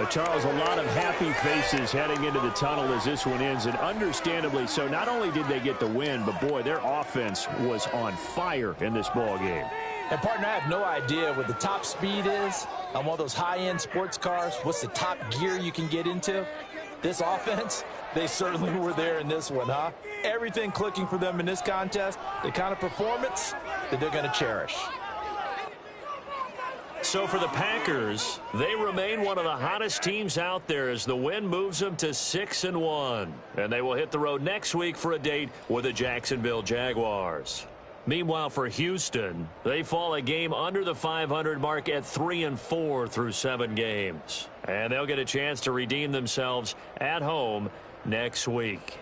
Charles, a lot of happy faces heading into the tunnel as this one ends, and understandably so. Not only did they get the win, but, boy, their offense was on fire in this ball game. And, partner, I have no idea what the top speed is on one of those high-end sports cars. What's the top gear you can get into? This offense, they certainly were there in this one, huh? Everything clicking for them in this contest, the kind of performance that they're going to cherish. So for the Packers, they remain one of the hottest teams out there as the win moves them to 6-1. And they will hit the road next week for a date with the Jacksonville Jaguars. Meanwhile, for Houston, they fall a game under the 500 mark at 3-4 through 7 games. And they'll get a chance to redeem themselves at home next week.